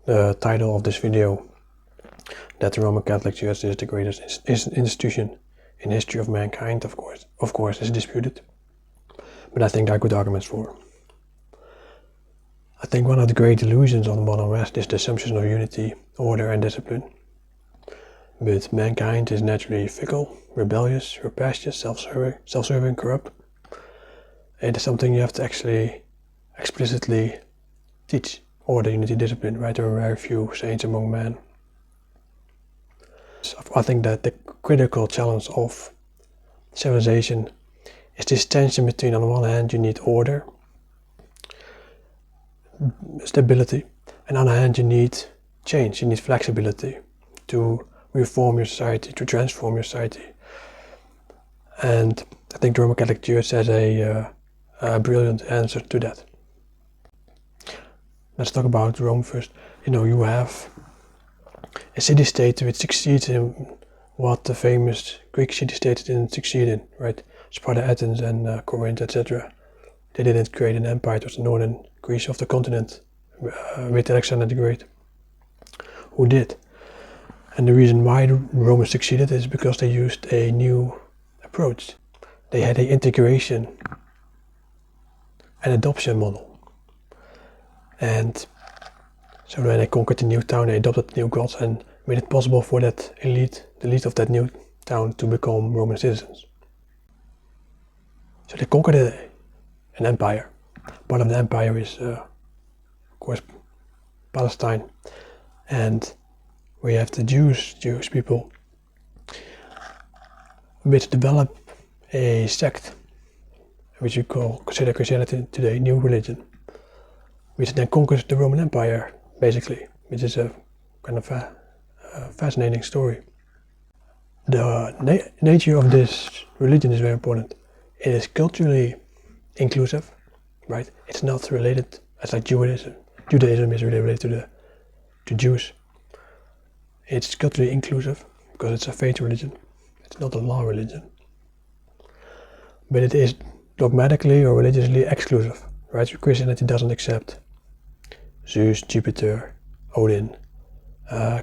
the title of this video, that the Roman Catholic Church is the greatest institution in the history of mankind, of course, is disputed. But I think there are good arguments for. I think one of the great illusions of the modern West is the assumption of unity, order and discipline. But mankind is naturally fickle, rebellious, rapacious, self-serving, corrupt. It is something you have to actually explicitly teach. Order, unity, discipline, right? There are very few saints among men. So I think that the critical challenge of civilization is this tension between, on the one hand, you need order, stability, and on the other hand, you need change, you need flexibility to reform your society, to transform your society. And I think the Roman Catholic Church has a brilliant answer to that. Let's talk about Rome first. You have a city-state which succeeds in what the famous Greek city-states didn't succeed in, right? Sparta, Athens, and Corinth, etc. They didn't create an empire. It was the northern Greece of the continent with Alexander the Great, who did. And the reason why the Romans succeeded is because they used a new approach. They had an integration and adoption model. And so when they conquered the new town, they adopted the new gods and made it possible for that the elite of that new town to become Roman citizens. So they conquered an empire. Part of the empire is, of course, Palestine. And we have the Jewish people, which develop a sect, which we consider Christianity today, new religion, which then conquers the Roman Empire, basically, which is a kind of a fascinating story. The nature of this religion is very important. It is culturally inclusive, right? It's not related, as like Judaism. Judaism is really related to Jews. It's culturally inclusive because it's a faith religion. It's not a law religion. But it is dogmatically or religiously exclusive, right? Christianity doesn't accept Zeus, Jupiter, Odin,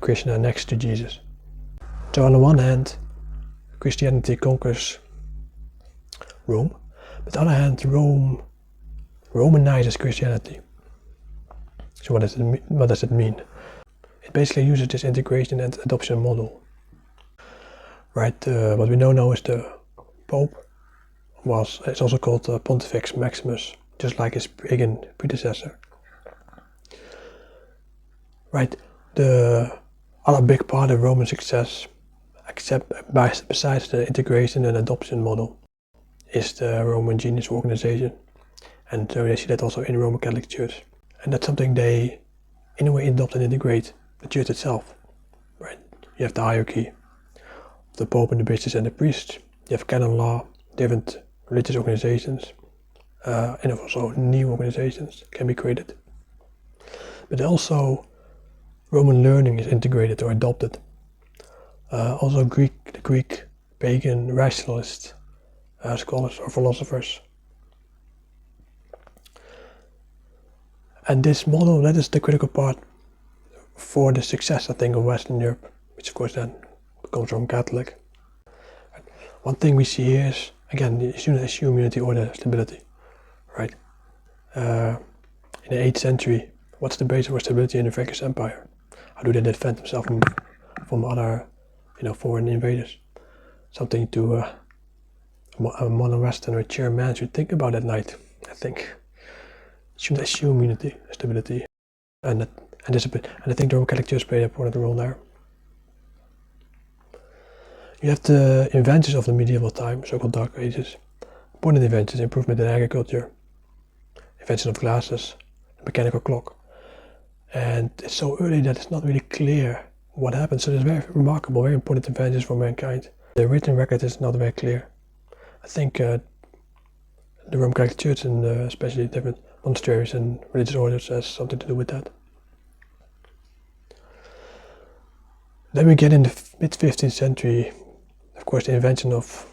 Krishna next to Jesus. So on the one hand, Christianity conquers Rome, but on the other hand, Rome Romanizes Christianity. So what does it mean? It basically uses this integration and adoption model. Right, what we know now is the Pope it's also called Pontifex Maximus, just like his pagan predecessor. Right, the other big part of Roman success, besides the integration and adoption model, is the Roman Genius Organization. And so they see that also in the Roman Catholic Church. And that's something they, in a way, adopt and integrate the church itself. Right, you have the hierarchy, the Pope and the bishops and the priests. You have canon law, different religious organizations, and also new organizations can be created. But also, Roman learning is integrated or adopted. Also, the Greek pagan rationalist scholars or philosophers. And this model, that is the critical part for the success, I think, of Western Europe, which of course then becomes Roman Catholic. One thing we see here is, again, you shouldn't assume unity, order, stability, right? In the 8th century, what's the basis for stability in the Frankish Empire? How do they defend themselves from other, foreign invaders? Something to a modern Western or mature man should think about at night, I think. You shouldn't assume unity, stability, and discipline. And I think the Roman Catholic Church played an important role there. You have the inventions of the medieval time, so-called Dark Ages. Important inventions: improvement in agriculture, invention of glasses, the mechanical clock. And it's so early that it's not really clear what happened. So there's very remarkable, very important inventions for mankind. The written record is not very clear. I think the Roman Catholic Church and especially different monasteries and religious orders has something to do with that. Then we get in the mid-15th century, of course, the invention of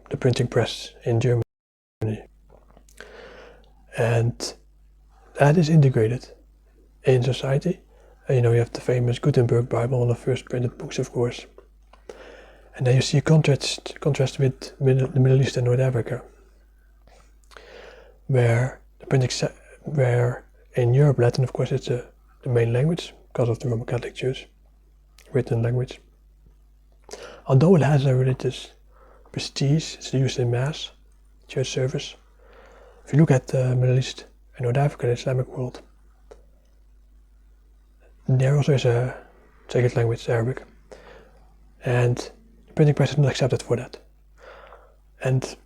the printing press in Germany. And that is integrated in society, You have the famous Gutenberg Bible, one of the first printed books, of course. And then you see a contrast with the Middle East and North Africa, where in Europe, Latin, of course, it's the main language because of the Roman Catholic Church, written language. Although it has a religious prestige, it's used in Mass, church service. If you look at the Middle East and North Africa, the Islamic world, there also is a sacred language, Arabic, and the printing press is not accepted for that. And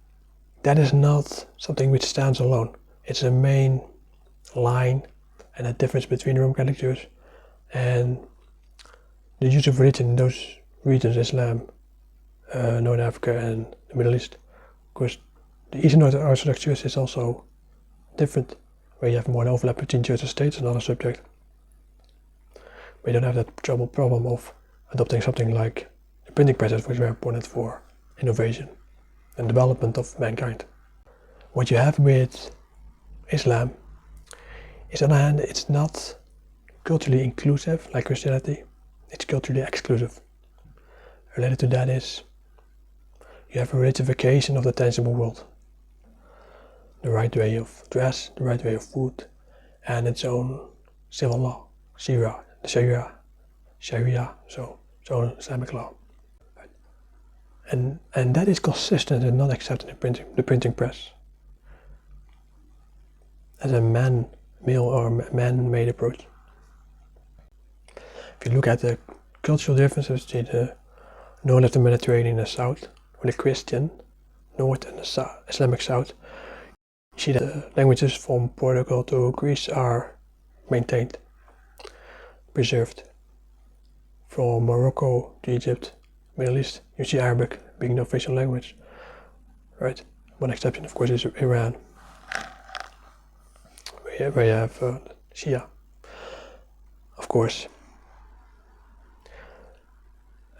that is not something which stands alone. It's a main line and a difference between the Roman Catholic Church and the use of religion in those regions, Islam, North Africa and the Middle East. Of course, the Eastern Orthodox Church is also different, where you have more overlap between church and state, is another subject. We don't have that problem of adopting something like the printing press, which is very important for innovation and development of mankind. What you have with Islam is, on the hand, it's not culturally inclusive like Christianity, it's culturally exclusive. Related to that is, you have a relativification of the tangible world. The right way of dress, the right way of food, and its own civil law, Sharia, so its own Islamic law. And that is consistent and not accepted in the printing press as a male or man-made approach. If you look at the cultural differences between the north of the Mediterranean and the south, or the Christian north and the Islamic south, you see that the languages from Portugal to Greece are maintained, preserved. From Morocco to Egypt, Middle East, you see Arabic being the official language, right? One exception, of course, is Iran, where you have Shia, of course.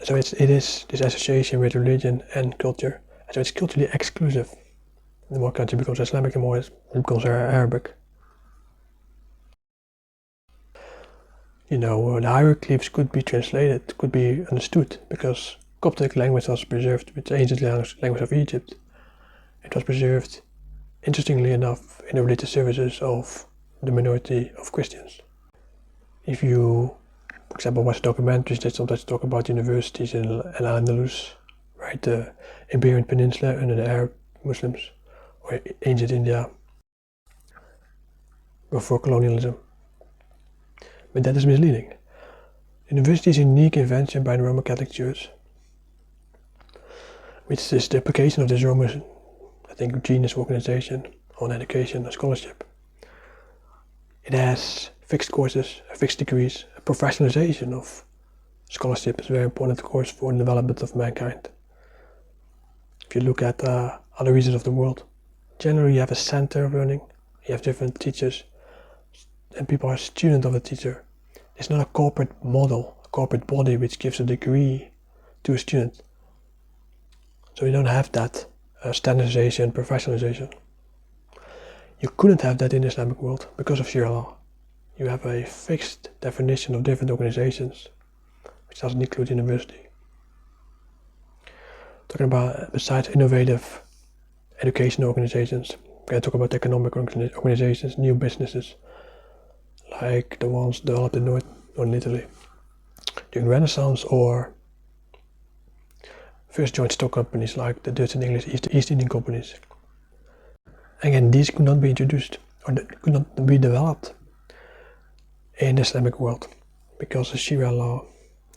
So it is this association with religion and culture. So it's culturally exclusive. The more country becomes Islamic, the more it becomes Arabic. The hieroglyphs could be translated, could be understood, because Coptic language was preserved with the ancient language of Egypt. It was preserved, interestingly enough, in the religious services of the minority of Christians. If you, for example, watch documentaries that sometimes talk about universities in Al-Andalus, right, the Iberian Peninsula under the Arab Muslims, or ancient India, before colonialism. But that is misleading. The university is a unique invention by the Roman Catholic Church, which is the application of this Roman, genius organization on education and scholarship. It has fixed courses, fixed degrees. A professionalization of scholarship is very important, of course, for the development of mankind. If you look at other regions of the world, generally you have a center of learning, you have different teachers, and people are students of the teacher. It's not a corporate model, a corporate body which gives a degree to a student. So you don't have that standardization, professionalization. You couldn't have that in the Islamic world because of Sharia law. You have a fixed definition of different organizations, which doesn't include university. Talking about, besides innovative education organizations, we can talk about economic organizations, new businesses, like the ones developed in Northern Italy during Renaissance, or first joint stock companies like the Dutch and English East Indian companies. Again, these could not be introduced or could not be developed in the Islamic world because the Sharia law,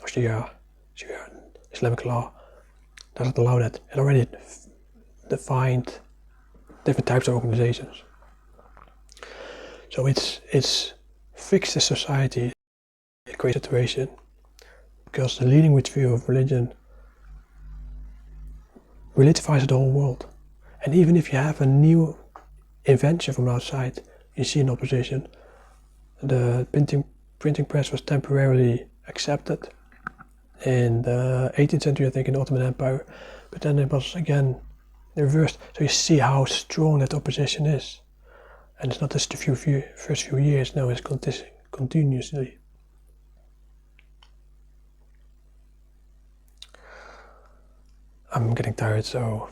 or Sharia Islamic law, doesn't allow that. It already defined different types of organizations. So it's fixed the society, a great situation, because the leading with view of religion relativises the whole world. And even if you have a new invention from outside, you see an opposition. The printing press was temporarily accepted in the 18th century, I think, in the Ottoman Empire, but then it was again reversed. So you see how strong that opposition is. And it's not just the first few years, no, it's continuously. I'm getting tired, so